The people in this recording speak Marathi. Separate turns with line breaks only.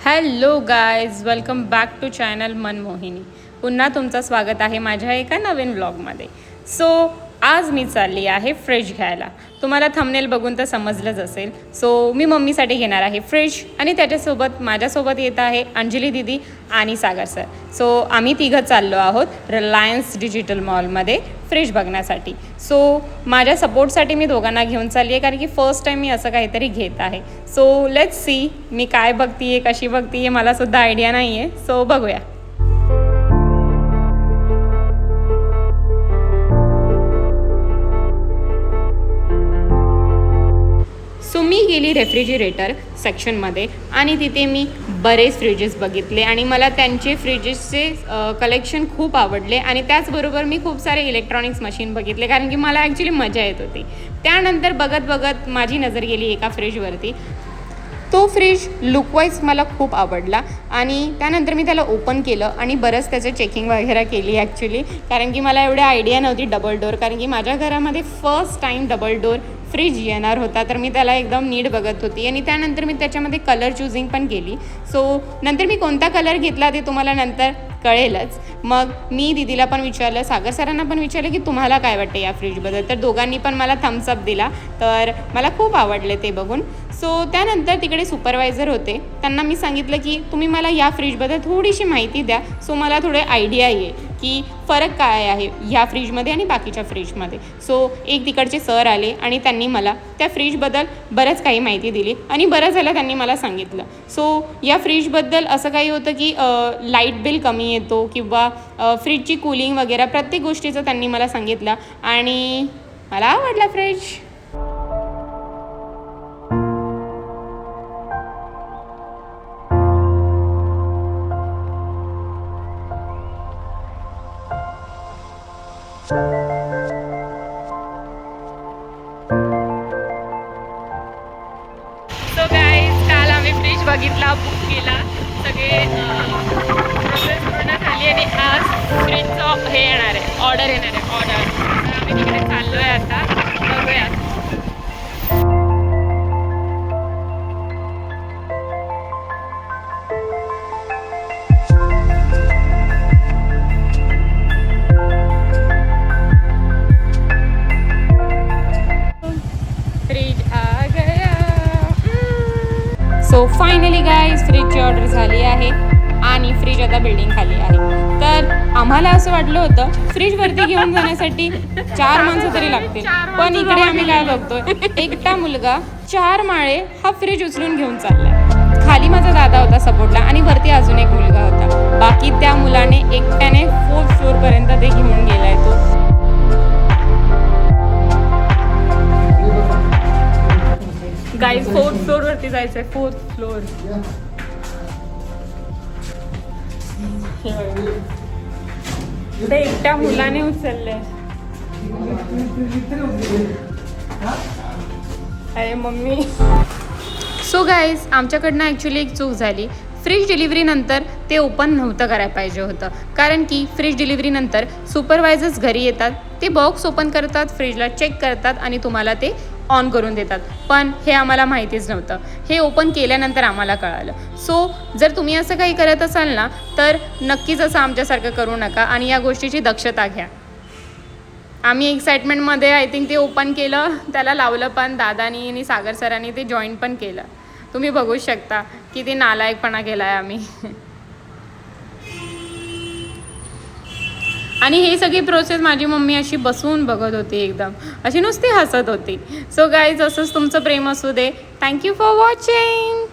Hello guys, welcome back to channel Manmohini. पुन्हा तुमचं स्वागत आहे माझ्या एका नवीन व्लॉगमध्ये. सो आज मी चालली आहे फ्रीज घ्यायला. तुम्हाला थंबनेल बघून तर समजलंच असेल. सो मी मम्मीसाठी घेणार आहे फ्रीज आणि त्याच्यासोबत माझ्यासोबत येत आहे अंजली दीदी आणि सागर सर. सो आम्ही तिघं चाललो आहोत रिलायन्स डिजिटल मॉलमध्ये फ्रीज बघण्यासाठी. सो माझ्या सपोर्टसाठी मी दोघांना घेऊन चालली आहे, कारण की फर्स्ट टाईम मी असं काहीतरी घेत आहे. सो लेट्स सी मी काय बघते आहे, कशी बघते आहे, मलासुद्धा आयडिया नाही आहे. सो बघूया. सो मी गेली रेफ्रिजरेटर सेक्शनमध्ये आणि तिथे मी बरेच फ्रीजेस बघितले आणि मला त्यांचे फ्रीजेसचे कलेक्शन खूप आवडले. आणि त्याचबरोबर मी खूप सारे इलेक्ट्रॉनिक्स मशीन बघितले, कारण की मला ॲक्च्युली मजा येत होती. त्यानंतर बघत बघत माझी नजर गेली एका फ्रीजवरती. तो फ्रीज लुकवाईज मला खूप आवडला आणि त्यानंतर मी त्याला ओपन केलं आणि बरंच त्याचं चेकिंग वगैरे केली ॲक्च्युली, कारण की मला एवढी आयडिया नव्हती डबल डोअर, कारण की माझ्या घरामध्ये first time double door fridge येणार होता. तर मी त्याला एकदम नीट बघत होती आणि त्यानंतर मी त्याच्यामध्ये कलर चूजिंग पण केली. सो नंतर मी कोणता कलर घेतला ते तुम्हाला नंतर कळेलच. मग मी दीदीला पण विचारलं, सागर सरांना पण विचारलं की तुम्हाला काय वाटतं या फ्रीजबद्दल. तर दोघांनी पण मला थम्सअप दिला. तर मला खूप आवडले ते बघून. सो त्यानंतर तिकडे सुपरवायझर होते, त्यांना मी सांगितलं की तुम्ही मला या फ्रीजबद्दल थोडीशी माहिती द्या, सो मला थोडे आयडिया येईल की फरक काय आहे ह्या फ्रीजमध्ये आणि बाकीच्या फ्रीजमध्ये. सो एक तिकडचे सर आले आणि त्यांनी मला त्या फ्रीजबद्दल बरंच काही माहिती दिली आणि बरं झालं त्यांनी मला सांगितलं. सो या फ्रीजबद्दल असं काही होतं की लाईट बिल कमी येतो किंवा फ्रीजची कूलिंग वगैरे प्रत्येक गोष्टीचं त्यांनी मला सांगितलं आणि मला आवडला फ्रीज. सो गाईज, काल आम्ही फ्रीज बघितला, बुक केला, सगळे प्रोसेस पूर्ण झाली आणि आज फ्रीजचं हे येणार आहे, ऑर्डर येणार आहे, ऑर्डर. तर आम्ही तिकडे चाललो आहे आता, बघूया. सो फायनली गाईज फ्रीजची ऑर्डर झाली आहे आणि फ्रीज आता बिल्डिंग खाली आहे. तर आम्हाला असं वाटलं होतं फ्रीजवरती घेऊन जाण्यासाठी 4 माणसं तरी लागतील, पण इकडे आम्ही काय बघतोय, एकटा मुलगा 4 माळे हा फ्रीज उचलून घेऊन चाललाय. खाली माझा दादा होता सपोर्टला आणि वरती अजून एक मुलगा होता. बाकी त्या मुलाने एकट्याने 4th फ्लोअरपर्यंत ते घेऊन गेलाय. तो गाईज 4th फ्लोअरवरती जायचं आहे, 4th फ्लोअर. ते एकट्या मुलाने उचललंय. अरे मम्मी. सो गाईज, आमच्याकडनं ॲक्च्युली एक चूक झाली. फ्रीज डिलिव्हरीनंतर ते ओपन नव्हतं करायला पाहिजे होतं, कारण की फ्रीज डिलिव्हरीनंतर सुपरवायझर्स घरी येतात, ते बॉक्स ओपन करतात, फ्रीजला चेक करतात आणि तुम्हाला ते ऑन करून देतात. पण हे आम्हाला माहितीच नव्हतं. हे ओपन केल्यानंतर आम्हाला कळालं. सो जर तुम्ही असं काही करत असाल ना, तर नक्कीच असं आमच्यासारखं करू नका आणि या गोष्टीची दक्षता घ्या. आम्ही एक्साइटमेंटमध्ये आय थिंक ते ओपन केलं, त्याला लावलं पण दादानी आणि सागर सरांनी ते जॉईन पण केलं. तुम्ही बघू शकता किती नालायकपणा केला आहे आम्ही. आणि ही सगळी प्रोसेस माझी मम्मी अशी बसून बघत होती, एकदम अशी नुसती हसत होती. सो गाईज, असंच तुमचं प्रेम असू दे. Thank you for watching.